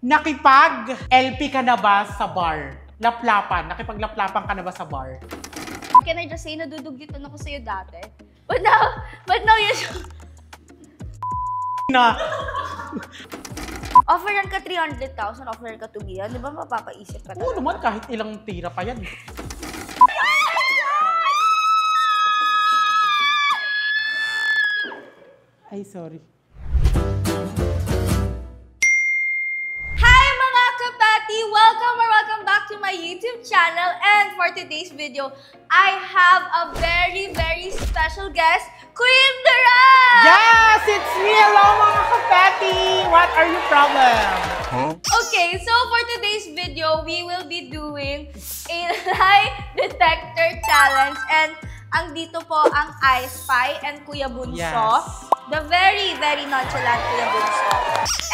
Nakipag-LP ka na ba sa bar? Laplapan. Nakipaglaplapan ka na ba sa bar? Can I just say, nadudugitan ako sa'yo dati? But now you... Na. Offeran ka 300,000, offeran ka 2 million. Di ba mapapaisip ka talaga? Oo naman, kahit ilang tira pa yan. Ay, sorry. Hi mga kapati! Welcome back to my YouTube channel. And for today's video, I have a very special guest, Queen Dara! Yes! It's me! Hello mga kapati! What are your problem? Okay, so for today's video, we will be doing a lie detector challenge. And andito po ang I Spy and Kuya Bunso. Yes. The very nonchalant Kuya Bunso.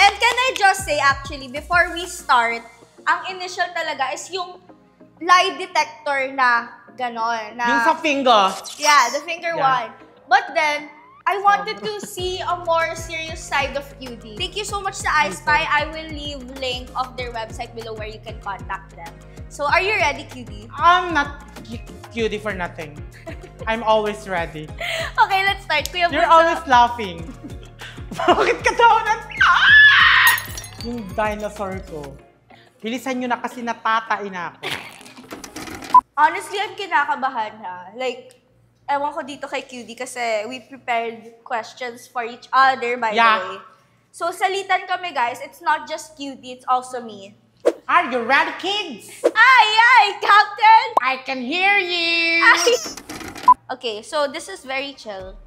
And can I just say, actually, before we start, ang initial talaga is yung lie detector na gano'n. Na, Yung sa finger. yeah, the finger Yeah. one. But then, I wanted to see a more serious side of QD. Thank you so much sa I Spy. I will leave link of their website below where you can contact them. So, are you ready, QD? I'm not cutie for nothing. I'm always ready. Okay, let's start. Kuya You're Bunso. always laughing. Bakit ka daw Yung dinosaur ko. Bilisan nyo na kasi natatain na ako. Honestly, I'm kinakabahan ha. Like, ewan ko dito kay QD kasi we prepared questions for each other, by the way. So, salitan kami, guys. It's not just QD, it's also me. Are you ready, kids? Ay, Captain! I can hear you! Ay! Okay, so this is very chill.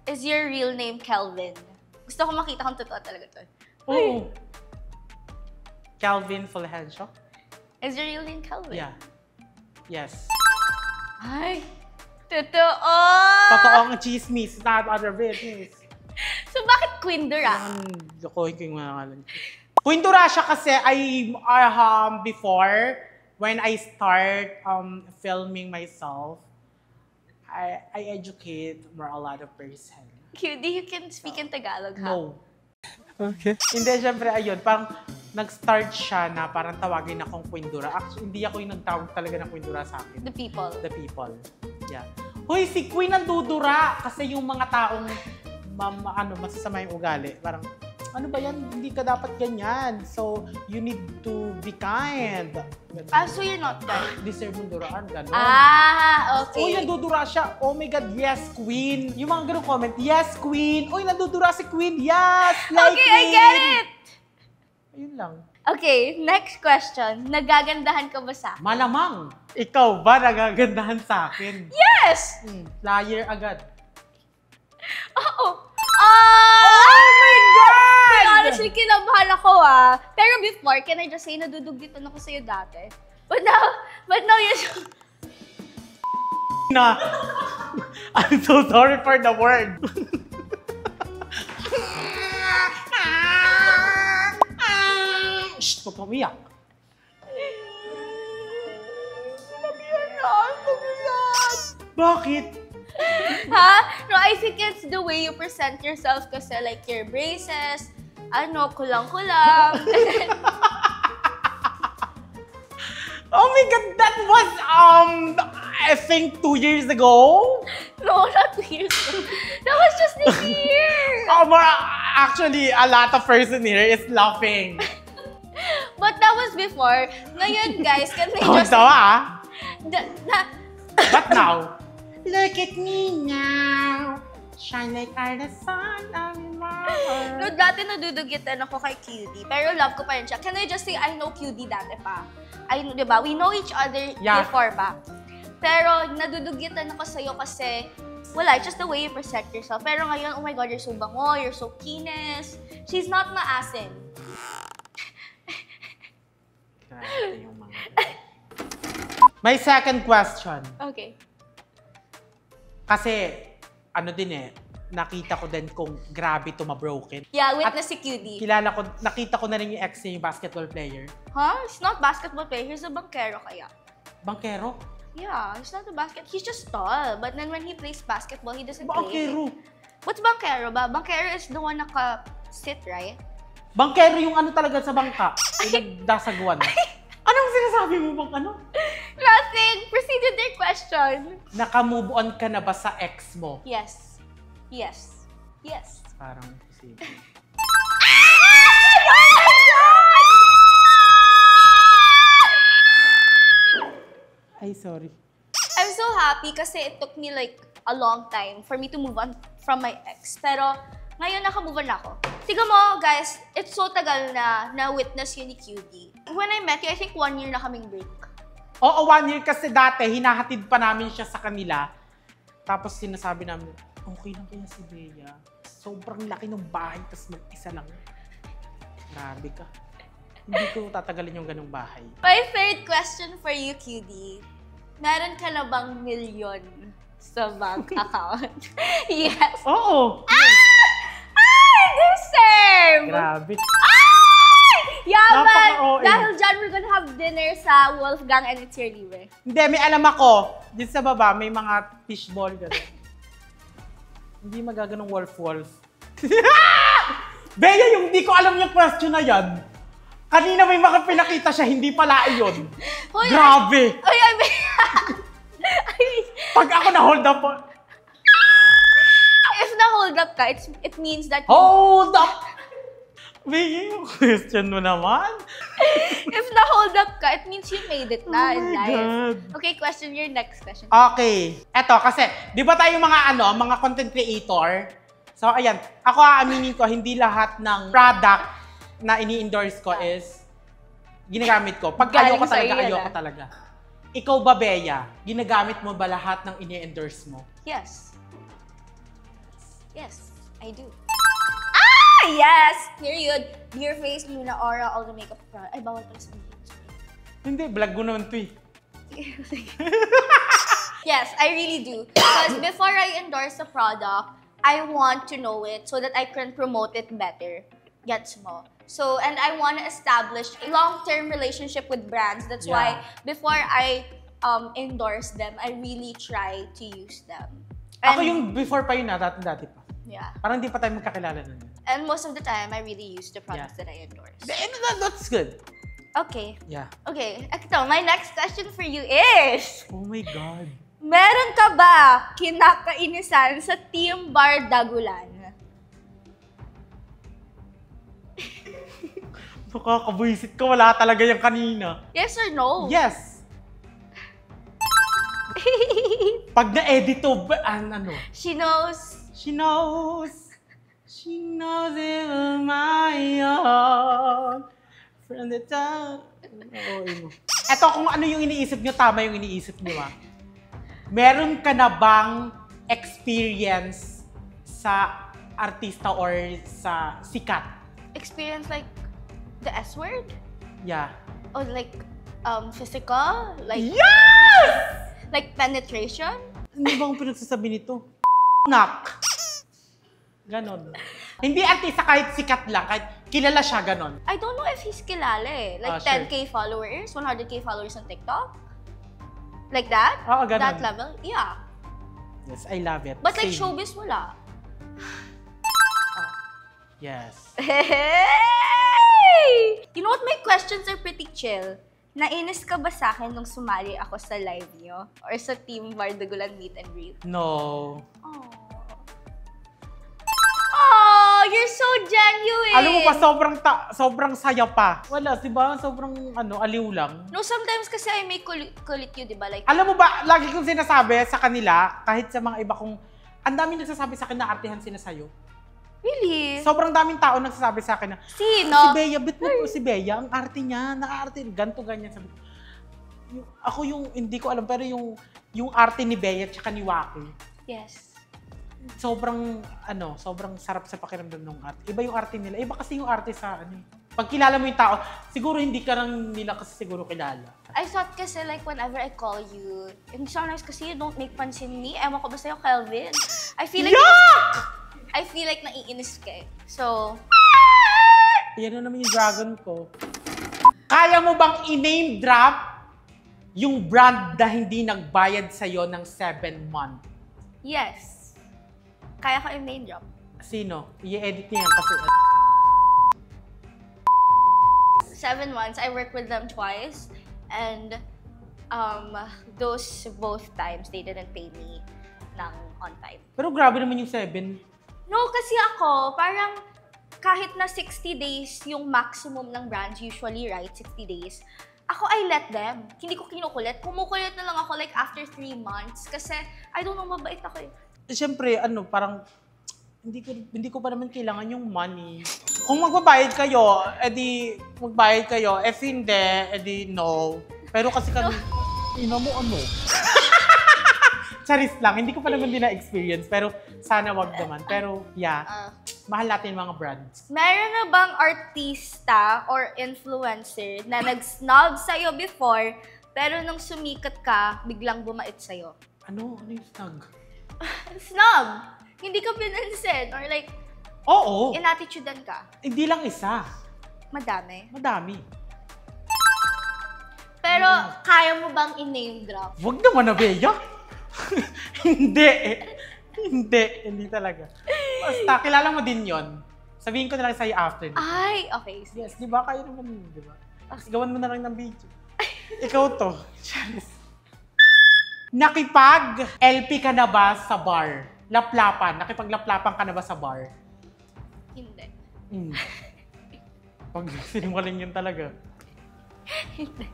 Is your real name Kelvin? Gusto ko makita kung totoo talaga to. Oo. Calvin Fulgencio? Is your real name Kelvin? Yeah. Yes. Ay, totoo! Totoo ang chismis, not other business. So, bakit Queen Dara? Lokohin ko yung mga ngalan. Kwintura siya kasi before, when I start filming myself, I educate a lot of person. QD, you can speak in Tagalog, ha? No. Okay. Hindi, syempre, ayun, parang nag-start siya na parang tawagin akong Kwindura. Actually, hindi ako yung nagtawag talaga ng Kwindura sa akin. The people. The people. Yeah. Hoy, si Queen ang dudura kasi yung mga taong masasama yung ugali. Parang, ano ba yan? Hindi ka dapat ganyan. So, you need to be kind. Ah, so you're not kind? Deserve mong duraan, gano'n. Ah, okay. Uy, nandudura siya. Oh my God, yes, Queen. Yung mga ganun comment, yes, Queen. Uy, nandudura si Queen. Yes, like Okay, Queen. I get it! Ayun lang. Okay, next question. Nagagandahan ka ba sa akin? Malamang. Ikaw ba nagagandahan sa akin? Yes! Liar agad. Oo. Oh my God! Honestly, kinabahan ako Pero before, can I just say, nadudugitan ako sa'yo dati? But now you... Na. I'm so sorry for the word. Shh, huwag kang umiyak. Bakit? Ha? No, I think it's the way you present yourself kasi like your braces, kulang-kulang. Oh my God, that was, I think 2 years ago? No, not 2 years ago. That was just this year. Actually, a lot of person here is laughing. But that was before. Ngayon, guys, can we just... Tawa, But But now, look at me now. Shine like the sun of my heart. No, dati nadudugitan ako kay QD, pero love ko pa rin siya. Can I just say, I know QD dati pa. Di ba? We know each other before pa. Pero nadudugitan ako sa'yo kasi, wala, just the way you present yourself. Pero ngayon, oh my God, you're so bango, you're so kinis. She's not maasin. My second question. Okay. Kasi, nakita ko din kung grabe to ma-broken. Yeah, witness si QD. Nakita ko na rin yung ex niya, yung basketball player. Huh? He's not basketball player. He's a bankero kaya. Bankero? Yeah, he's not a he's just tall. But then when he plays basketball, he doesn't play. Bankero? What's bankero ba? Bankero is the one naka-sit, right? Bangkero yung ano talaga sa bangka. Yung nagdasagwan. Anong sinasabi mo bang ano? Nothing. Proceed with your question. Naka-move on ka na ba sa ex mo? Yes. Yes. Yes. Parang posible. Ay, sorry. I'm so happy kasi it took me like a long time for me to move on from my ex. Pero ngayon naka-move on ako. Tignan mo, guys, it's so tagal na witness yun ni QD. When I met you, I think 1 year na kaming break. Oo, 1 year kasi dati, hinahatid pa namin siya sa kanila. Tapos sinasabi namin, okay lang kaya si Bea. Sobrang laki ng bahay, tapos mag-isa lang. Grabe ka. Hindi ko tatagalin yung ganung bahay. My third question for you, QD. Meron ka na bang milyon sa bank account? Yes. Oo! I deserve! Grabe. Yaman! Napaka-OA. Dahil dyan, we're gonna have dinner sa Wolfgang and it's your libre. Hindi, may alam ako. Dito sa baba, may mga fishball. Gano'n. Hindi magaganong wolf-wolf. Bea, yung di ko alam yung question na yan. Kanina may pinakita siya, hindi pala iyon. Hoy, Grabe! Uy, Pag ako na-hold up po. if na-hold up ka, it means that Hold up! Bea, yung question mo naman. if na-hold up ka, it means you made it na in Oh my life. God. Okay, question your next question. Okay. Eto, kasi, di ba tayo mga content creator? So, ayan. Ako aaminin ko, hindi lahat ng product na ini-endorse ko is ginagamit ko. Pag Galing ayoko sa'yo talaga, yan, ayoko talaga. Ikaw ba, Bea? Ginagamit mo ba lahat ng ini-endorse mo? Yes. Yes, I do. Yes! Period. Beer face, Luna Aura, all the makeup product. Ay, bawal pala sa Hindi, vlog mo naman to eh. Yes, I really do. Because before I endorse a product, I want to know it so that I can promote it better. Gets mo? So, and I want to establish a long-term relationship with brands. That's why before I endorse them, I really try to use them. And, Ako yung before pa yun dati pa. Yeah. Parang di pa tayo magkakilala nun. And most of the time, I really use the products that I endorse. That's good. Okay. Yeah. Okay. Ito, my next question for you is, Oh my God. meron ka ba kinakainisan sa Team Bar Dagulan? Nakakabuisit ka, wala talaga yung kanina. Yes or no? Yes. Pag na-edit to, ano? She knows. She knows. She knows it was my own. From the time. Eto, kung ano yung iniisip nyo, tama yung iniisip nyo, ah. Meron ka na bang experience sa artista or sa sikat? Experience like the S word? Yeah. Or like physical? Like Yes! like penetration? Ano bang pinagsasabi nito? Nak. Ganon. Hindi artista, kahit sikat lang, kahit kilala siya, ganon. I don't know if he's kilala eh. Like Sure. 10K followers, 100K followers on TikTok. Like that? Oo, ganon. That level? Yeah. Yes, I love it. But like Same. showbiz wala. Yes. Hey! You know what? My questions are pretty chill. Nainis ka ba sa akin nung sumali ako sa live niyo? Or sa Team Bardagulan Meet and Greet? No. Oh, you're so genuine! Alam mo pa, sobrang saya pa. Wala, di ba? Sobrang aliw lang. No, sometimes kasi I make kulit you, di ba? Like, Alam mo ba, lagi kong sinasabi sa kanila, kahit sa mga iba kong, ang daming nagsasabi sa akin na artihan sila sa'yo. really? Sobrang daming tao nagsasabi sa akin na, Sino? si Bea, bit mo si Bea, ang arte niya, naka-arte, ganto ganyan. Sabi ko, ako yung, hindi ko alam, pero yung arte ni Bea at saka ni Waki, Yes. sobrang sarap sa pakiramdam ng arte. Iba yung arte nila. Iba kasi yung arte sa pag kilala mo yung tao, siguro hindi ka lang nila kasi siguro kilala. I thought kasi like whenever I call you, and sometimes kasi you don't make pansin me. Ewan ko ba sa'yo, Kelvin? I feel like I feel like naiinis ka eh. So, Yan na naman yung dragon ko. Kaya mo bang i-name drop yung brand na hindi nagbayad sa'yo ng 7 months? yes. Kaya ko yung name drop. Sino? I-edit niya yan kasi... 7 months. I worked with them twice. And those both times, they didn't pay me on time. Pero grabe naman yung 7. No, kasi ako, parang kahit na 60 days yung maximum ng brands, usually, right? 60 days. Ako, I let them. Hindi ko kinukulit. Kumukulit na lang ako like after 3 months. Kasi, I don't know, mabait ako eh. Siyempre, parang hindi ko pa naman kailangan yung money. Kung magbabayad kayo, edi magbayad kayo. If hindi, edi no. Pero kasi kami, ina mo ano? Charis lang, hindi ko pa naman din na-experience. Pero sana wag naman. Pero yeah, mahal natin yung mga brands. Meron na bang artista or influencer na nag-snob sa'yo before, pero nung sumikat ka, biglang bumait sa'yo? Ano? Ano yung snug? Snob! Hindi ka pinansin or like, Oo. inattitudean ka? Hindi lang isa. Madami. Madami. Pero kaya mo bang i-name drop? Wag naman na, Bea. Hindi. Hindi talaga. Basta, kilala mo din yon. Sabihin ko na lang sa'yo after. Ay, okay. Yes, di ba? Kayo naman, di ba? Gawan mo na lang ng video. Ikaw to. Nakipag-LP ka na ba sa bar? Laplapan. Nakipaglaplapan ka na ba sa bar? Hindi. Pag sinungaling yun talaga. Hindi.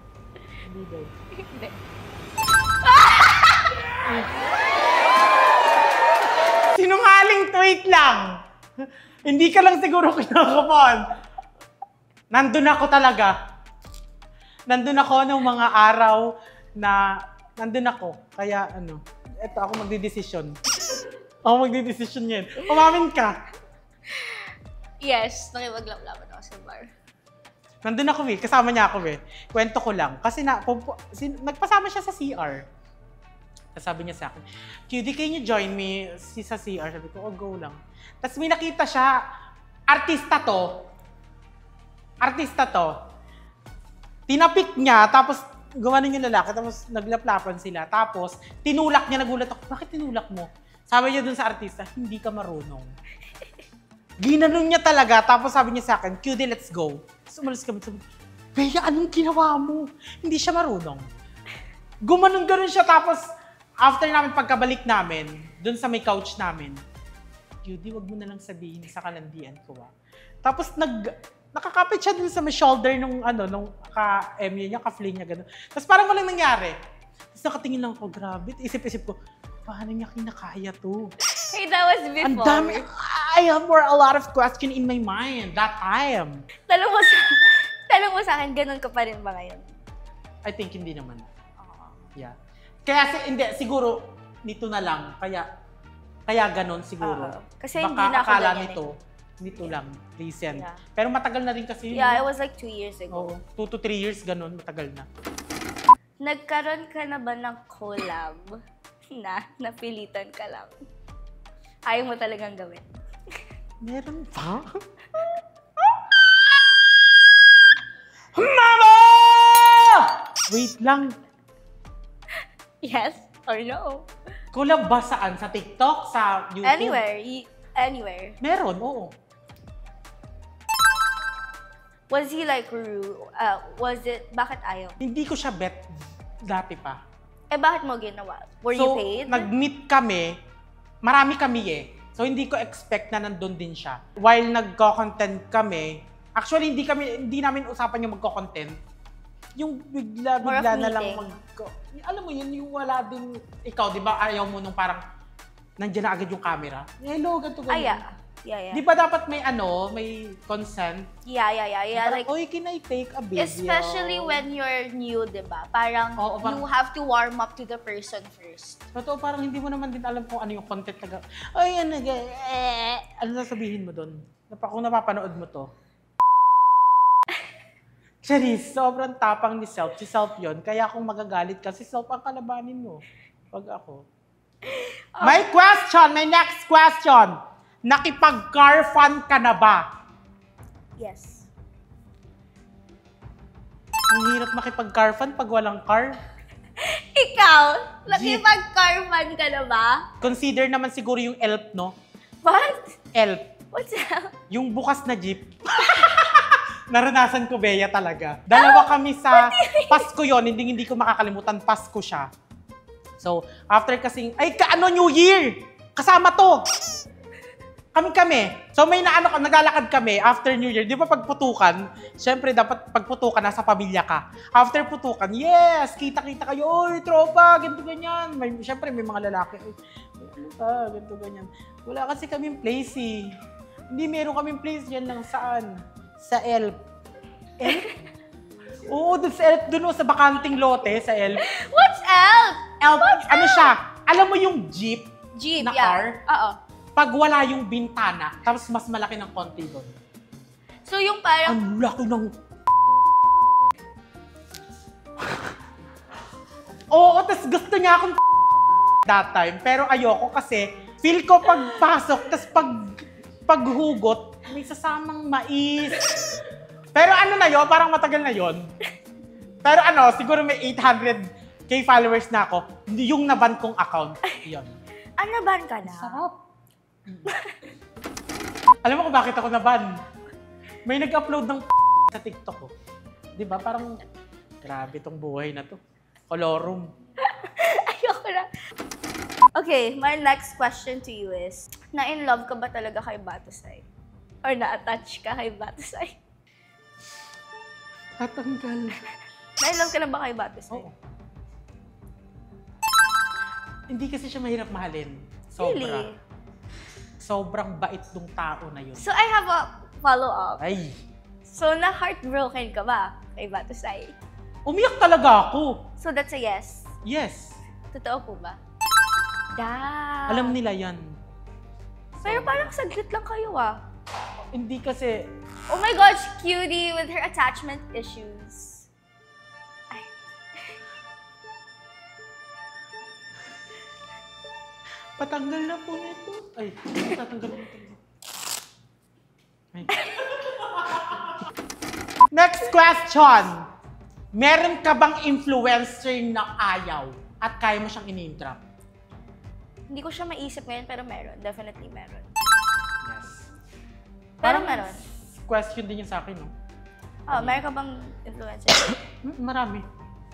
Hindi daw. Hindi. Sinungaling tweet lang. Hindi ka lang siguro kinakapan. Nandun ako talaga. Nandun ako nung mga araw na nandun ako. Kaya eto ako magdidesisyon. Ako magdidesisyon yan. Umamin ka. Yes, nakipaglaplapan ako sa bar. Nandun ako kasama niya ako Kwento ko lang. Kasi nagpasama siya sa CR. Sabi niya sa akin, QD, can you join me sa CR? Sabi ko, go lang. Tapos may nakita siya, artista to. Tinapik niya, tapos gumanon yung lalaki, tapos naglaplapan sila. Tapos tinulak niya, nagulat ako, bakit tinulak mo? Sabi niya dun sa artista, hindi ka marunong. Ginanon niya talaga, tapos sabi niya sa akin, QD, let's go. Tapos umalis kami, sabi, Bea, anong ginawa mo? Hindi siya marunong. Gumanon siya, tapos after namin pagkabalik namin, dun sa may couch namin, QD, wag mo na lang sabihin sa kalandian ko Tapos nakakapit siya dun sa may shoulder nung ka-MU niya, ka-fling niya, gano'n. Tapos parang walang nangyari. Tapos nakatingin lang ako, grabe. Isip-isip ko, paano niya kinakaya to? Hey, that was before. Ang dami. I have a lot of question in my mind that time. Tanong mo sa akin, ganun ka pa rin ba ngayon? I think hindi naman. Yeah. Kaya hindi, siguro nito na lang. Kaya ganun siguro. Kasi baka hindi na ako akala ganyan nito lang, recent. Yeah. Pero matagal na rin kasi yun. Yeah, it was like 2 years ago. Oo, 2 to 3 years ganun, matagal na. Nagkaroon ka na ba ng collab na napilitan ka lang? Ayaw mo talagang gawin? Meron pa? Mama! Wait lang. Yes or no? Collab ba saan? Sa TikTok? Sa YouTube? Anywhere. Meron, oo. Was he like rude? Bakit ayaw? Hindi ko siya bet dati pa. Bakit mo ginawa? Were you paid? Nag-meet kami, marami kami So, hindi ko expect na nandun din siya. While nagko-content kami, actually, hindi namin usapan yung magko-content. Yung bigla na lang alam mo yun, yung wala din, ikaw, di ba, ayaw mo nung parang, nandiyan na agad yung camera. Hello, ganito, ganyan. Yeah. Di ba dapat may consent? Yeah. Parang, Like, oy, can I take a video? especially when you're new, di ba? Parang, you have to warm up to the person first. Totoo, parang hindi mo naman din alam kung ano yung content na ay, ano sasabihin mo doon? Kung napapanood mo to. Charis, sobrang tapang ni Self. Si Self yun. Kaya kung magagalit ka, si Self ang kalabanin mo. Pag ako. My next question. Nakipag-car fun ka na ba? Yes. Ang hirap makipag-car fun pag walang car. Ikaw, nakipag-car fun ka na ba? Consider naman siguro yung ELP, no? What? ELP. What's that? Yung bukas na jeep. Naranasan ko, Bea, talaga. Dalawa kami sa Pasko yon, hindi ko makakalimutan, Pasko siya. So, after kasing, New Year! Kasama to! Kami. So, naglalakad kami after New Year. Di ba pagputukan, syempre dapat pagputukan, nasa pamilya ka. After putukan, yes! Kita-kita kayo, oy, tropa, ganito ganyan. Syempre, may mga lalaki, ganito ganyan. Wala kasi kaming place eh. Hindi meron kaming place yan lang saan? Sa ELF. ELF? Oo, doon sa ELF, doon sa bakanting lote, sa ELF. What's ELF? ELF, ano siya? Alam mo yung jeep? Jeep, na yeah. car? Oo. Pag wala yung bintana, tapos mas malaki ng konti doon. So yung parang... Ang laki ng... Oo, tapos gusto niya akong that time. Pero ayoko kasi, feel ko pagpasok, tapos paghugot, may sasamang mais. Pero ano na yun, parang matagal na yun. Pero siguro may 800k followers na ako. Yung naban kong account. Yun. Naban ka na? Sarap. Alam mo kung bakit ako naban? May nag-upload ng sa TikTok ko. Di ba? Parang, grabe tong buhay na to. Colorum. Ayoko na. Okay, my next question to you is, na-in love ka ba talaga kay Batusay? Or na-attach ka kay Batusay? Tatanggal. Na-in love ka na ba kay Batusay? Oo. Hindi kasi siya mahirap mahalin. Sobra. Really? Sobrang bait ng tao na yun. So I have a follow-up. Ay, So na-heartbroken ka ba kay Batusay? umiyak talaga ako. So that's a yes. Yes. Totoo po ba? Da. Alam nila yan. Pero parang saglit lang kayo ah. Hindi kasi, Oh my gosh, cutie with her attachment issues. Ay. patanggal na po nito. Ay, tatanggal na ito. Ay. Next question. Meron ka bang influencer na ayaw at kaya mo siyang ini-interrupt? Hindi ko siya maisip ngayon pero meron. Definitely meron. Yes. Pero meron. Question din yun sa akin, no? Oh, meron ka bang influencer? Marami.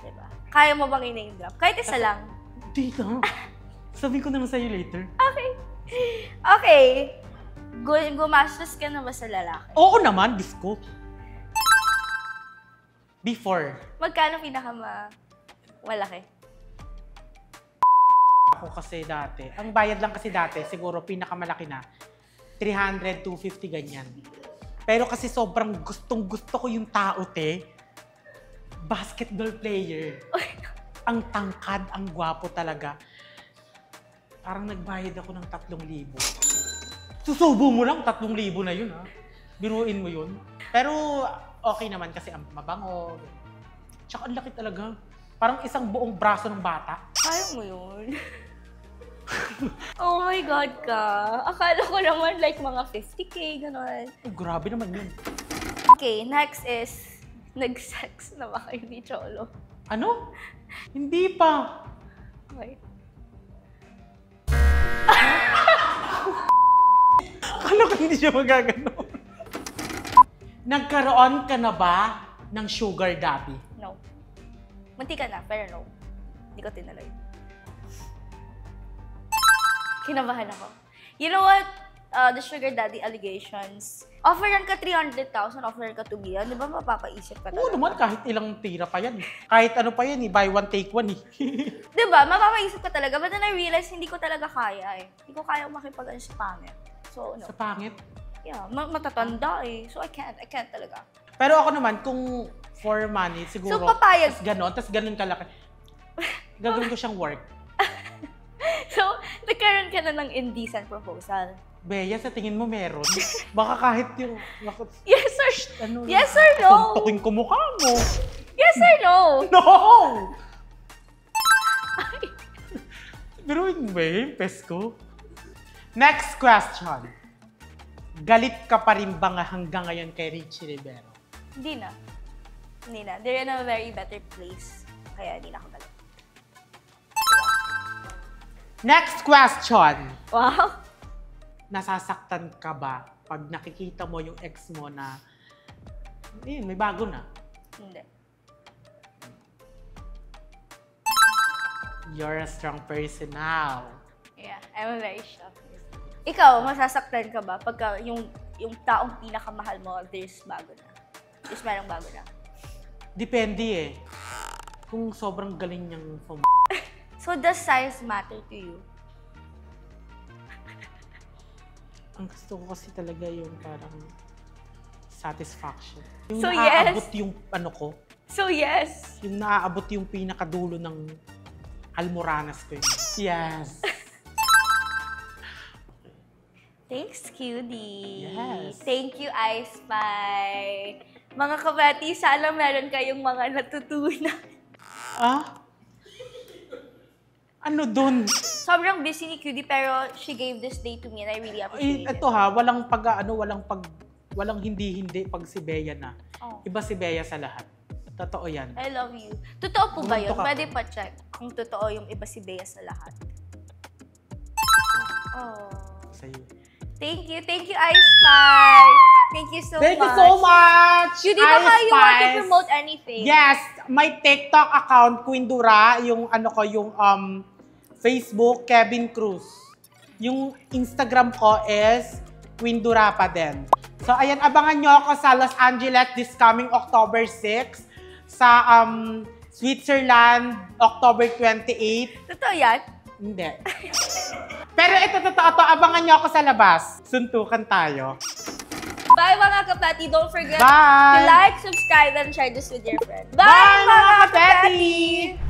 Diba? Kaya mo bang i-name drop? Kahit isa lang. Di na. Sabihin ko na lang sa'yo later. Okay. Okay. Gumastos ka na ba sa lalaki? Oo naman, Diyos ko. Before. Magkano malaki? Ako kasi dati, ang bayad lang kasi dati, siguro pinakamalaki na, 300, 250, ganyan. Pero kasi sobrang gustong-gusto ko yung tao, te. Basketball player. Ang tangkad, ang gwapo talaga. Parang nagbayad ako ng 3,000. Susubo mo lang, 3,000 na yun, ha? Biruin mo yun. Pero okay naman kasi ang mabango. Tsaka ang laki talaga. Parang isang buong braso ng bata. Kaya mo yun? Oh my God ka. Akala ko naman like mga 50K, gano'n. Oh, grabe naman yun. Okay, next is, nag-sex na ba kayo ni Cholo? Ano? Hindi pa. Okay. Akala ko hindi siya magagano. Nagkaroon ka na ba ng sugar daddy? No. Munti ka na, pero no. Hindi ko tinuloy. Kinabahan ako. You know what? The sugar daddy allegations. Offeran ka 300,000, offeran ka 2 million. Di ba mapapaisip ka talaga? Oo naman, kahit ilang tira pa yan. Kahit ano pa yan, buy one, take one. Di ba? Mapapaisip ka talaga. But then I realized, hindi ko talaga kaya eh. Hindi ko kaya makipag-ano sa pangit. So, no. Sa pangit. Yeah, matatanda eh. So, I can't talaga. Pero ako naman, kung for money, siguro, So, papayag. tas ganon kalaki. Gagawin ko siyang work. So, nagkaroon ka na ng indecent proposal. Bea, sa tingin mo meron? Baka kahit yung... Yes or Ano, yes or no? tuntukin ko mukha mo. Yes or no? No! Biruin mo yung pes ko. Next question. Galit ka pa rin ba hanggang ngayon kay Richie Rivero? Hindi na. Hindi na. They're in a very better place. Kaya hindi na ako galit. Next question. Wow. Nasasaktan ka ba pag nakikita mo yung ex mo na Ayun, may bago na. Hindi. You're a strong person now. Yeah, I'm a very strong person. Ikaw, masasaktan ka ba pagka yung taong pinakamahal mo, there's bago na? There's merong bago na? Depende eh. Kung sobrang galing niyang So, does size matter to you? Ang gusto ko kasi talaga yung parang satisfaction. Yung So, naaabot yung ano ko. So, yes. Yung naaabot yung pinakadulo ng almoranas ko yun. Yes. Thanks, cutie. Yes. Thank you, Ice Pie. Mga kabati, sana meron kayong mga natutunan. Ano dun? Sobrang busy ni Cutie pero she gave this day to me and I really appreciate it. Ito walang hindi pag si Bea na. Oh. Iba si Bea sa lahat. Totoo yan. I love you. Totoo po ba yun? Bumunto ka. Pwede pa check kung totoo yung iba si Bea sa lahat. Oh. Sa'yo. Thank you, Ice Pie. Thank you so much. Thank you so much! Cutie, baka Ice you want to Spice. promote anything? Yes, my TikTok account, Queen Dura, yung Facebook, Kevin Cruz. Yung Instagram ko is Queen Dura pa din. So, ayan, abangan nyo ako sa Los Angeles this coming October 6, sa Switzerland, October 28. Totoo yan? Hindi. Pero ito, totoo to, abangan nyo ako sa labas. Suntukan tayo. Bye mga kapati. Don't forget Bye! to like, subscribe, and share this with your friends. Bye, mga mga kapati! kapati!